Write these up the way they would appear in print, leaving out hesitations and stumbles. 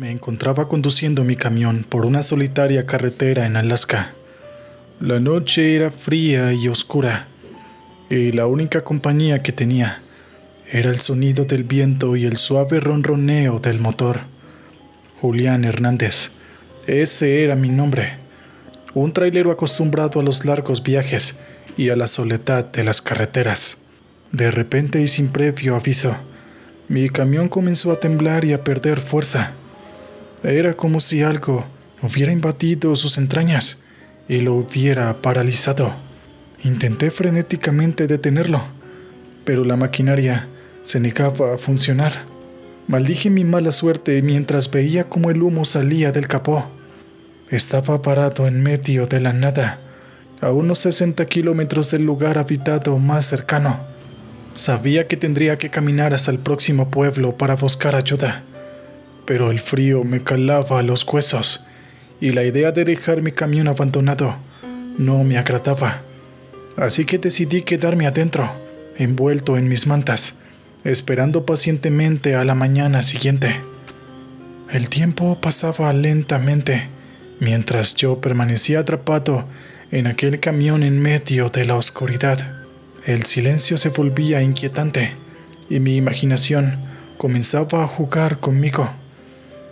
Me encontraba conduciendo mi camión por una solitaria carretera en Alaska. La noche era fría y oscura, y la única compañía que tenía era el sonido del viento y el suave ronroneo del motor. Julián Hernández, ese era mi nombre, un trailero acostumbrado a los largos viajes y a la soledad de las carreteras. De repente y sin previo aviso, mi camión comenzó a temblar y a perder fuerza. Era como si algo hubiera invadido sus entrañas y lo hubiera paralizado. Intenté frenéticamente detenerlo, pero la maquinaria se negaba a funcionar. Maldije mi mala suerte mientras veía cómo el humo salía del capó. Estaba parado en medio de la nada, a unos 60 kilómetros del lugar habitado más cercano. Sabía que tendría que caminar hasta el próximo pueblo para buscar ayuda, pero el frío me calaba a los huesos y la idea de dejar mi camión abandonado no me agradaba. Así que decidí quedarme adentro, envuelto en mis mantas, esperando pacientemente a la mañana siguiente. El tiempo pasaba lentamente mientras yo permanecía atrapado en aquel camión en medio de la oscuridad. El silencio se volvía inquietante y mi imaginación comenzaba a jugar conmigo.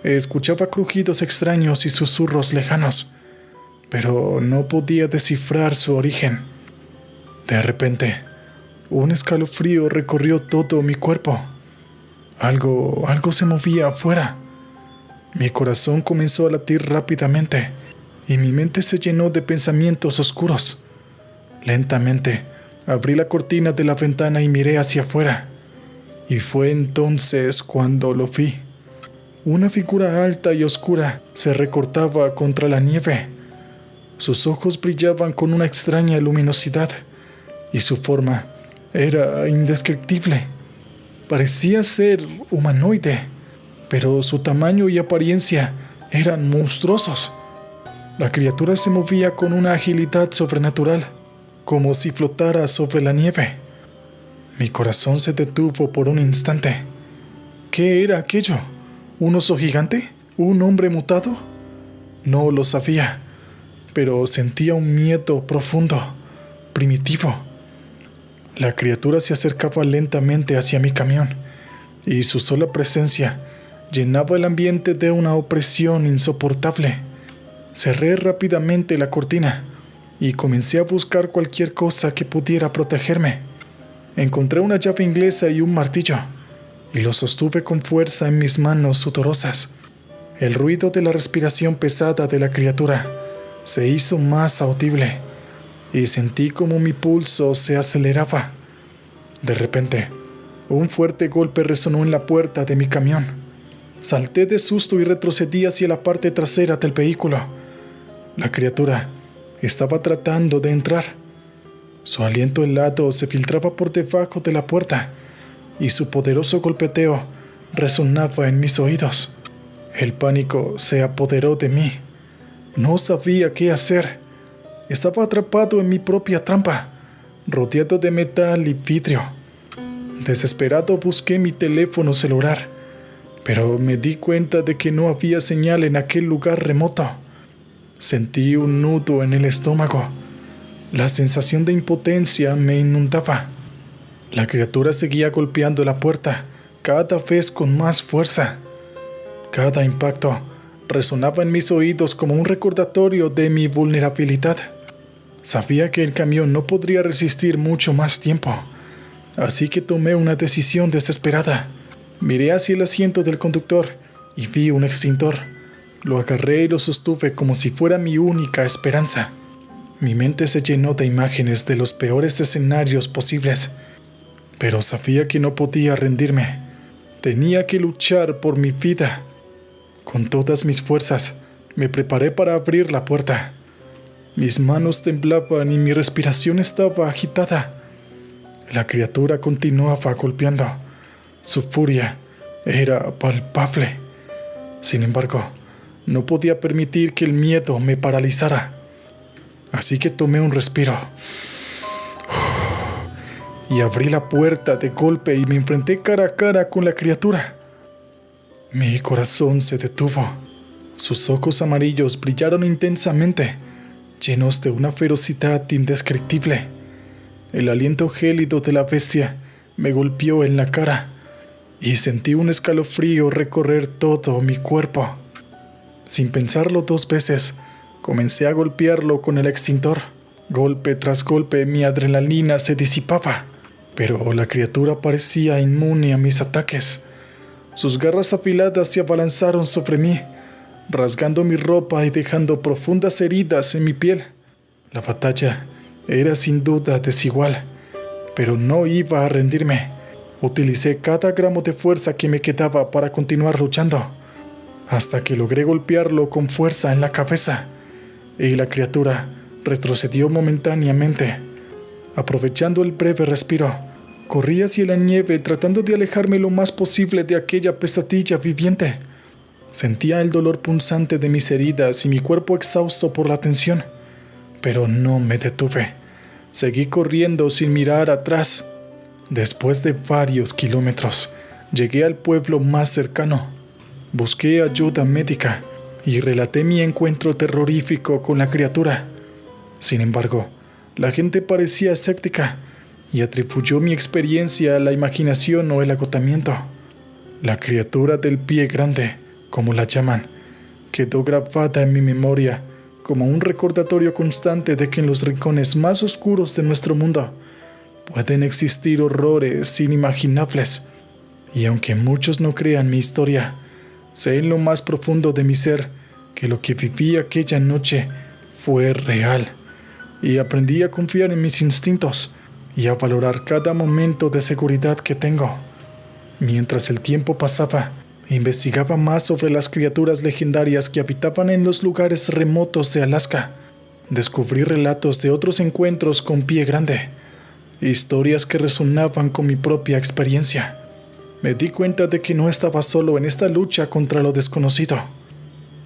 Escuchaba crujidos extraños y susurros lejanos, pero no podía descifrar su origen. De repente, un escalofrío recorrió todo mi cuerpo. Algo se movía afuera. Mi corazón comenzó a latir rápidamente y mi mente se llenó de pensamientos oscuros. Lentamente, abrí la cortina de la ventana y miré hacia afuera. Y fue entonces cuando lo vi. Una figura alta y oscura se recortaba contra la nieve. Sus ojos brillaban con una extraña luminosidad y su forma era indescriptible. Parecía ser humanoide, pero su tamaño y apariencia eran monstruosos. La criatura se movía con una agilidad sobrenatural, como si flotara sobre la nieve. Mi corazón se detuvo por un instante. ¿Qué era aquello? ¿Un oso gigante? ¿Un hombre mutado? No lo sabía, pero sentía un miedo profundo, primitivo. La criatura se acercaba lentamente hacia mi camión, y su sola presencia llenaba el ambiente de una opresión insoportable. Cerré rápidamente la cortina y comencé a buscar cualquier cosa que pudiera protegerme. Encontré una llave inglesa y un martillo, y lo sostuve con fuerza en mis manos sudorosas. El ruido de la respiración pesada de la criatura se hizo más audible, y sentí como mi pulso se aceleraba. De repente, un fuerte golpe resonó en la puerta de mi camión. Salté de susto y retrocedí hacia la parte trasera del vehículo. La criatura estaba tratando de entrar. Su aliento helado se filtraba por debajo de la puerta, y su poderoso golpeteo resonaba en mis oídos. El pánico se apoderó de mí. No sabía qué hacer. Estaba atrapado en mi propia trampa, rodeado de metal y vidrio. Desesperado busqué mi teléfono celular, pero me di cuenta de que no había señal en aquel lugar remoto. Sentí un nudo en el estómago. La sensación de impotencia me inundaba. La criatura seguía golpeando la puerta, cada vez con más fuerza. Cada impacto resonaba en mis oídos como un recordatorio de mi vulnerabilidad. Sabía que el camión no podría resistir mucho más tiempo, así que tomé una decisión desesperada. Miré hacia el asiento del conductor y vi un extintor. Lo agarré y lo sostuve como si fuera mi única esperanza. Mi mente se llenó de imágenes de los peores escenarios posibles, pero sabía que no podía rendirme. Tenía que luchar por mi vida. Con todas mis fuerzas, me preparé para abrir la puerta. Mis manos temblaban y mi respiración estaba agitada. La criatura continuaba golpeando. Su furia era palpable. Sin embargo, no podía permitir que el miedo me paralizara. Así que tomé un respiro y abrí la puerta de golpe y me enfrenté cara a cara con la criatura. Mi corazón se detuvo. Sus ojos amarillos brillaron intensamente, llenos de una ferocidad indescriptible. El aliento gélido de la bestia me golpeó en la cara y sentí un escalofrío recorrer todo mi cuerpo. Sin pensarlo 2 veces, comencé a golpearlo con el extintor. Golpe tras golpe mi adrenalina se disipaba, pero la criatura parecía inmune a mis ataques. Sus garras afiladas se abalanzaron sobre mí, rasgando mi ropa y dejando profundas heridas en mi piel. La batalla era sin duda desigual, pero no iba a rendirme. Utilicé cada gramo de fuerza que me quedaba para continuar luchando, hasta que logré golpearlo con fuerza en la cabeza, y la criatura retrocedió momentáneamente. Aprovechando el breve respiro, corrí hacia la nieve tratando de alejarme lo más posible de aquella pesadilla viviente. Sentía el dolor punzante de mis heridas y mi cuerpo exhausto por la tensión, pero no me detuve. Seguí corriendo sin mirar atrás. Después de varios kilómetros, llegué al pueblo más cercano. Busqué ayuda médica y relaté mi encuentro terrorífico con la criatura. Sin embargo, la gente parecía escéptica y atribuyó mi experiencia a la imaginación o el agotamiento. La criatura del pie grande, como la llaman, quedó grabada en mi memoria como un recordatorio constante de que en los rincones más oscuros de nuestro mundo pueden existir horrores inimaginables. Y aunque muchos no crean mi historia, sé en lo más profundo de mi ser que lo que viví aquella noche fue real, y aprendí a confiar en mis instintos y a valorar cada momento de seguridad que tengo. Mientras el tiempo pasaba, investigaba más sobre las criaturas legendarias que habitaban en los lugares remotos de Alaska. Descubrí relatos de otros encuentros con pie grande, historias que resonaban con mi propia experiencia. Me di cuenta de que no estaba solo en esta lucha contra lo desconocido.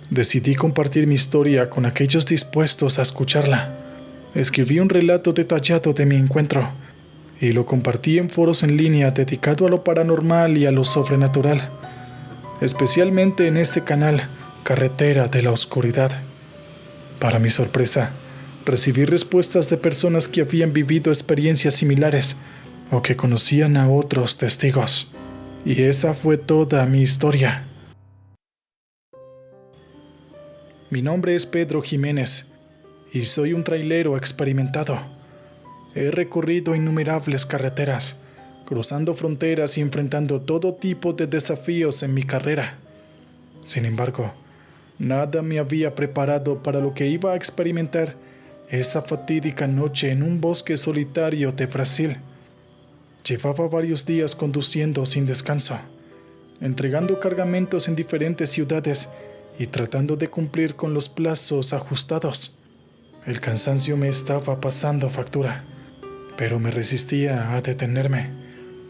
Decidí compartir mi historia con aquellos dispuestos a escucharla. Escribí un relato detallado de mi encuentro y lo compartí en foros en línea dedicado a lo paranormal y a lo sobrenatural, especialmente en este canal, Carretera de la Oscuridad. Para mi sorpresa, recibí respuestas de personas que habían vivido experiencias similares o que conocían a otros testigos. Y esa fue toda mi historia. Mi nombre es Pedro Jiménez y soy un trailero experimentado. He recorrido innumerables carreteras, cruzando fronteras y enfrentando todo tipo de desafíos en mi carrera. Sin embargo, nada me había preparado para lo que iba a experimentar esa fatídica noche en un bosque solitario de Brasil. Llevaba varios días conduciendo sin descanso, entregando cargamentos en diferentes ciudades y tratando de cumplir con los plazos ajustados. El cansancio me estaba pasando factura, pero me resistía a detenerme.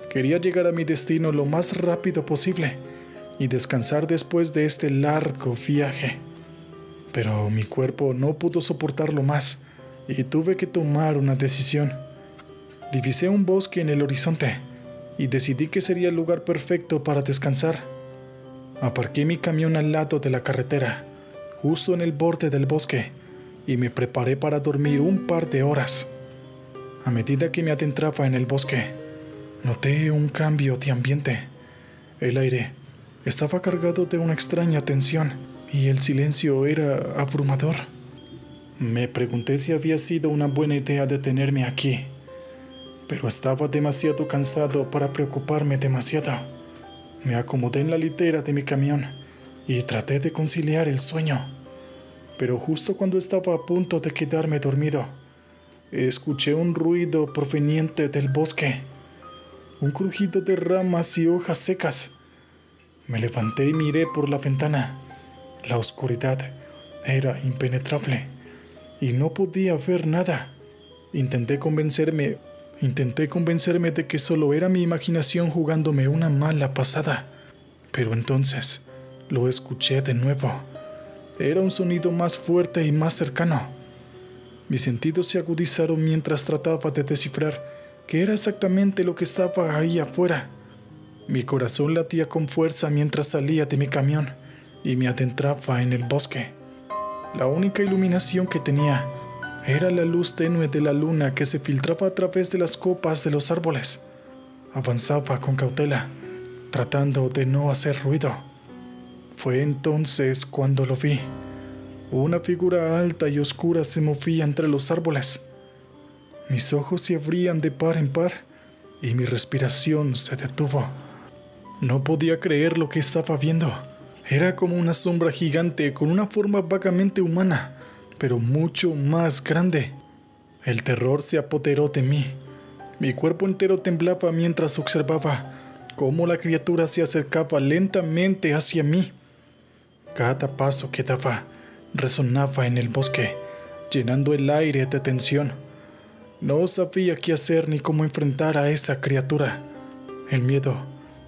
Quería llegar a mi destino lo más rápido posible y descansar después de este largo viaje. Pero mi cuerpo no pudo soportarlo más y tuve que tomar una decisión. Divisé un bosque en el horizonte y decidí que sería el lugar perfecto para descansar. Aparqué mi camión al lado de la carretera, justo en el borde del bosque, y me preparé para dormir un par de horas. A medida que me adentraba en el bosque, noté un cambio de ambiente. El aire estaba cargado de una extraña tensión y el silencio era abrumador. Me pregunté si había sido una buena idea detenerme aquí, pero estaba demasiado cansado para preocuparme demasiado. Me acomodé en la litera de mi camión y traté de conciliar el sueño, pero justo cuando estaba a punto de quedarme dormido, escuché un ruido proveniente del bosque, un crujido de ramas y hojas secas. Me levanté y miré por la ventana. La oscuridad era impenetrable y no podía ver nada. Intenté convencerme de que solo era mi imaginación jugándome una mala pasada, pero entonces lo escuché de nuevo. Era un sonido más fuerte y más cercano. Mis sentidos se agudizaron mientras trataba de descifrar qué era exactamente lo que estaba ahí afuera. Mi corazón latía con fuerza mientras salía de mi camión y me adentraba en el bosque. La única iluminación que tenía era la luz tenue de la luna que se filtraba a través de las copas de los árboles. Avanzaba con cautela, tratando de no hacer ruido. Fue entonces cuando lo vi. Una figura alta y oscura se movía entre los árboles. Mis ojos se abrían de par en par y mi respiración se detuvo. No podía creer lo que estaba viendo. Era como una sombra gigante con una forma vagamente humana, pero mucho más grande. El terror se apoderó de mí. Mi cuerpo entero temblaba mientras observaba cómo la criatura se acercaba lentamente hacia mí. Cada paso que daba resonaba en el bosque, llenando el aire de tensión. No sabía qué hacer ni cómo enfrentar a esa criatura. El miedo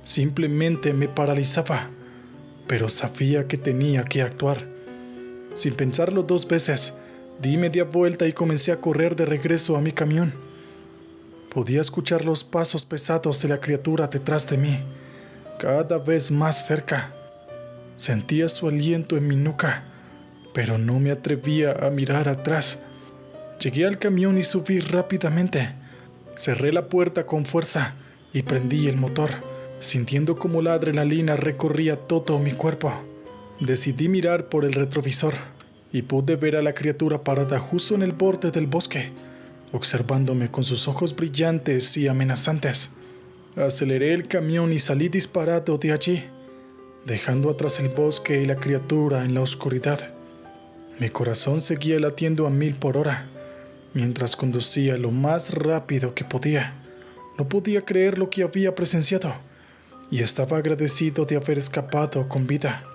simplemente me paralizaba, pero sabía que tenía que actuar. Sin pensarlo 2 veces, di media vuelta y comencé a correr de regreso a mi camión. Podía escuchar los pasos pesados de la criatura detrás de mí, cada vez más cerca. Sentía su aliento en mi nuca, pero no me atrevía a mirar atrás. Llegué al camión y subí rápidamente. Cerré la puerta con fuerza y prendí el motor, sintiendo como la adrenalina recorría todo mi cuerpo. Decidí mirar por el retrovisor y pude ver a la criatura parada justo en el borde del bosque, observándome con sus ojos brillantes y amenazantes. Aceleré el camión y salí disparado de allí, dejando atrás el bosque y la criatura en la oscuridad. Mi corazón seguía latiendo a 1000 por hora, mientras conducía lo más rápido que podía. No podía creer lo que había presenciado, y estaba agradecido de haber escapado con vida.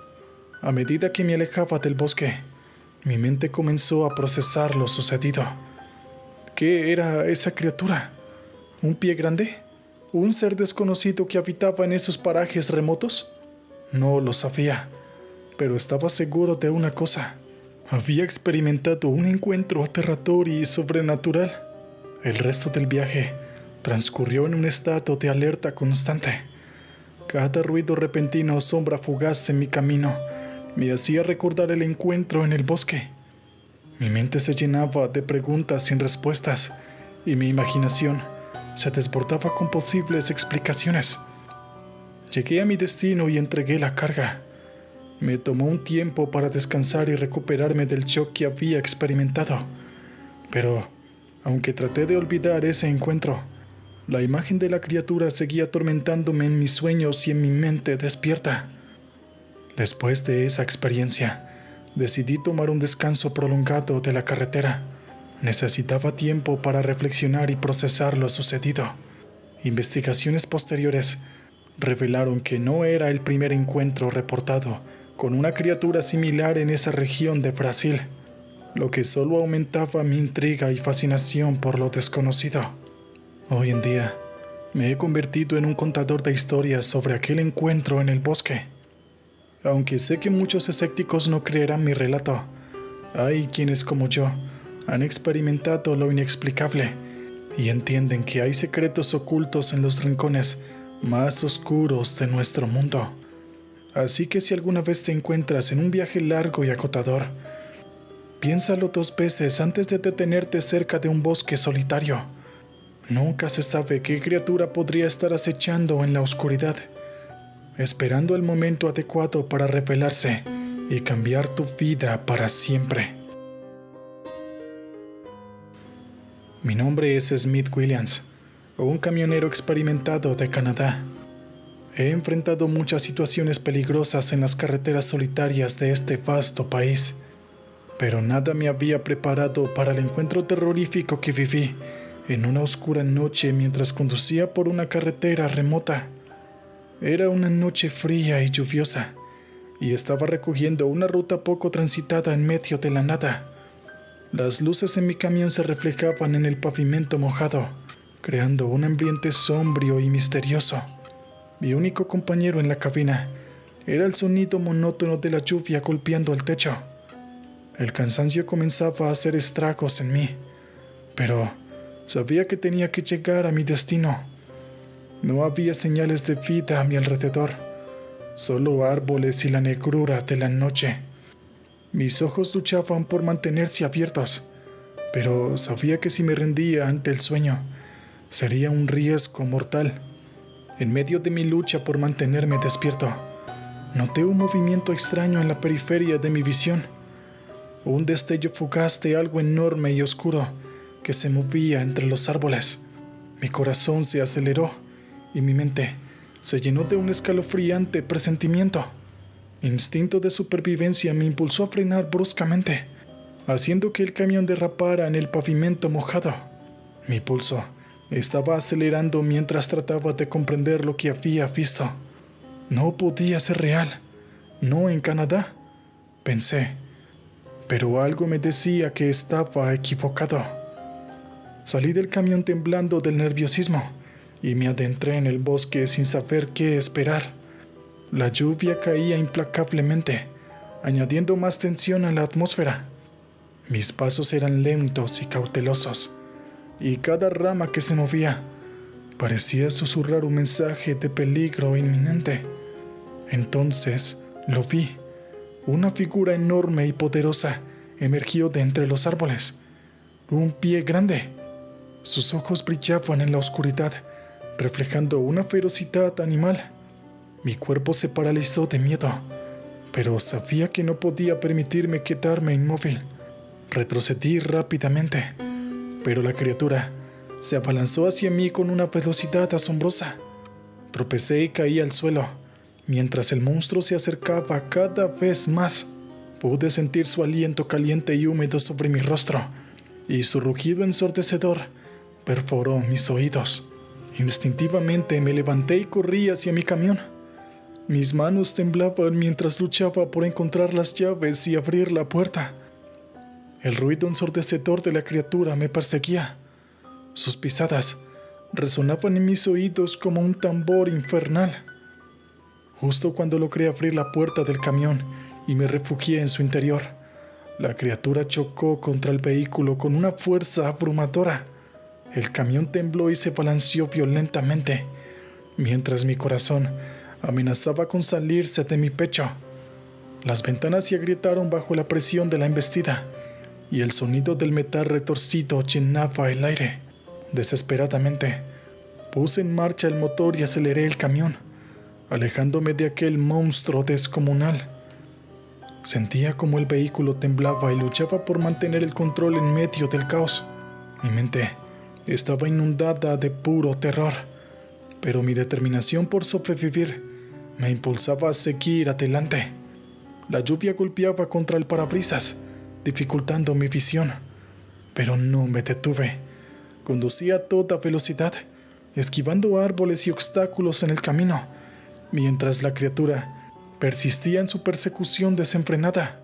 A medida que me alejaba del bosque, mi mente comenzó a procesar lo sucedido. ¿Qué era esa criatura? ¿Un pie grande? ¿Un ser desconocido que habitaba en esos parajes remotos? No lo sabía, pero estaba seguro de una cosa. Había experimentado un encuentro aterrador y sobrenatural. El resto del viaje transcurrió en un estado de alerta constante. Cada ruido repentino o sombra fugaz en mi camino me hacía recordar el encuentro en el bosque. Mi mente se llenaba de preguntas sin respuestas y mi imaginación se desbordaba con posibles explicaciones. Llegué a mi destino y entregué la carga. Me tomó un tiempo para descansar y recuperarme del shock que había experimentado. Pero, aunque traté de olvidar ese encuentro, la imagen de la criatura seguía atormentándome en mis sueños y en mi mente despierta. Después de esa experiencia, decidí tomar un descanso prolongado de la carretera. Necesitaba tiempo para reflexionar y procesar lo sucedido. Investigaciones posteriores revelaron que no era el primer encuentro reportado con una criatura similar en esa región de Brasil, lo que solo aumentaba mi intriga y fascinación por lo desconocido. Hoy en día, me he convertido en un contador de historias sobre aquel encuentro en el bosque. Aunque sé que muchos escépticos no creerán mi relato, hay quienes como yo han experimentado lo inexplicable y entienden que hay secretos ocultos en los rincones más oscuros de nuestro mundo. Así que si alguna vez te encuentras en un viaje largo y agotador, piénsalo 2 veces antes de detenerte cerca de un bosque solitario. Nunca se sabe qué criatura podría estar acechando en la oscuridad, esperando el momento adecuado para revelarse y cambiar tu vida para siempre. Mi nombre es Smith Williams, un camionero experimentado de Canadá. He enfrentado muchas situaciones peligrosas en las carreteras solitarias de este vasto país, pero nada me había preparado para el encuentro terrorífico que viví en una oscura noche mientras conducía por una carretera remota. Era una noche fría y lluviosa, y estaba recogiendo una ruta poco transitada en medio de la nada. Las luces en mi camión se reflejaban en el pavimento mojado, creando un ambiente sombrío y misterioso. Mi único compañero en la cabina era el sonido monótono de la lluvia golpeando el techo. El cansancio comenzaba a hacer estragos en mí, pero sabía que tenía que llegar a mi destino. No había señales de vida a mi alrededor, solo árboles y la negrura de la noche. Mis ojos luchaban por mantenerse abiertos, pero sabía que si me rendía ante el sueño, sería un riesgo mortal. En medio de mi lucha por mantenerme despierto, noté un movimiento extraño en la periferia de mi visión. Un destello fugaz de algo enorme y oscuro que se movía entre los árboles. Mi corazón se aceleró y mi mente se llenó de un escalofriante presentimiento. Mi instinto de supervivencia me impulsó a frenar bruscamente, haciendo que el camión derrapara en el pavimento mojado. Mi pulso estaba acelerando mientras trataba de comprender lo que había visto. No podía ser real. No en Canadá, pensé. Pero algo me decía que estaba equivocado. Salí del camión temblando del nerviosismo y me adentré en el bosque sin saber qué esperar. La lluvia caía implacablemente, añadiendo más tensión a la atmósfera. Mis pasos eran lentos y cautelosos, y cada rama que se movía parecía susurrar un mensaje de peligro inminente. Entonces lo vi. Una figura enorme y poderosa emergió de entre los árboles. Un pie grande. Sus ojos brillaban en la oscuridad, reflejando una ferocidad animal. Mi cuerpo se paralizó de miedo, pero sabía que no podía permitirme quedarme inmóvil. Retrocedí rápidamente, pero la criatura se abalanzó hacia mí con una velocidad asombrosa. Tropecé y caí al suelo. Mientras el monstruo se acercaba cada vez más, pude sentir su aliento caliente y húmedo sobre mi rostro, y su rugido ensordecedor perforó mis oídos. Instintivamente me levanté y corrí hacia mi camión. Mis manos temblaban mientras luchaba por encontrar las llaves y abrir la puerta. El ruido ensordecedor de la criatura me perseguía. Sus pisadas resonaban en mis oídos como un tambor infernal. Justo cuando logré abrir la puerta del camión y me refugié en su interior, la criatura chocó contra el vehículo con una fuerza abrumadora. El camión tembló y se balanceó violentamente, mientras mi corazón amenazaba con salirse de mi pecho. Las ventanas se agrietaron bajo la presión de la embestida, y el sonido del metal retorcido llenaba el aire. Desesperadamente, puse en marcha el motor y aceleré el camión, alejándome de aquel monstruo descomunal. Sentía como el vehículo temblaba y luchaba por mantener el control en medio del caos. Mi mente estaba inundada de puro terror, pero mi determinación por sobrevivir me impulsaba a seguir adelante. La lluvia golpeaba contra el parabrisas, dificultando mi visión, pero no me detuve. Conducía a toda velocidad, esquivando árboles y obstáculos en el camino, mientras la criatura persistía en su persecución desenfrenada.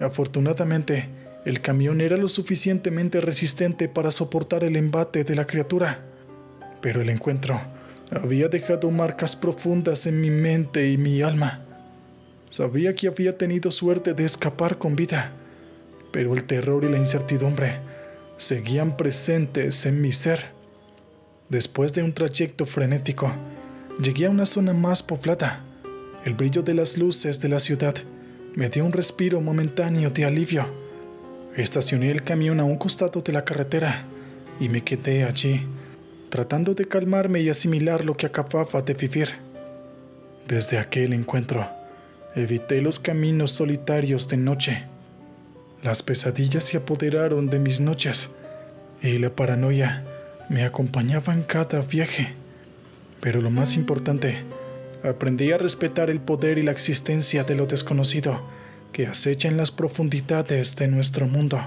Afortunadamente, el camión era lo suficientemente resistente para soportar el embate de la criatura, pero el encuentro había dejado marcas profundas en mi mente y mi alma. Sabía que había tenido suerte de escapar con vida, pero el terror y la incertidumbre seguían presentes en mi ser. Después de un trayecto frenético, llegué a una zona más poblada. El brillo de las luces de la ciudad me dio un respiro momentáneo de alivio. Estacioné el camión a un costado de la carretera y me quedé allí, tratando de calmarme y asimilar lo que acababa de vivir. Desde aquel encuentro, evité los caminos solitarios de noche. Las pesadillas se apoderaron de mis noches y la paranoia me acompañaba en cada viaje. Pero lo más importante, aprendí a respetar el poder y la existencia de lo desconocido que acecha en las profundidades de nuestro mundo.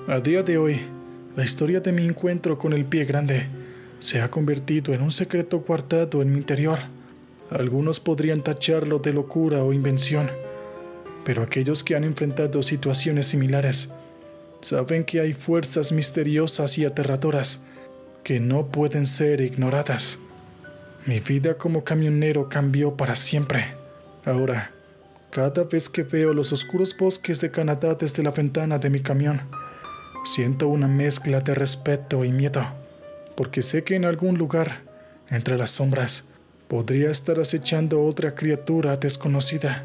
A día de hoy, la historia de mi encuentro con el pie grande se ha convertido en un secreto guardado en mi interior. Algunos podrían tacharlo de locura o invención, pero aquellos que han enfrentado situaciones similares saben que hay fuerzas misteriosas y aterradoras que no pueden ser ignoradas. Mi vida como camionero cambió para siempre. Ahora, cada vez que veo los oscuros bosques de Canadá desde la ventana de mi camión, siento una mezcla de respeto y miedo, porque sé que en algún lugar Entre las sombras, podría estar acechando otra criatura desconocida,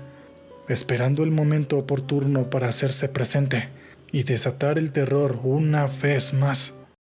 esperando el momento oportuno para hacerse presente y desatar el terror una vez más.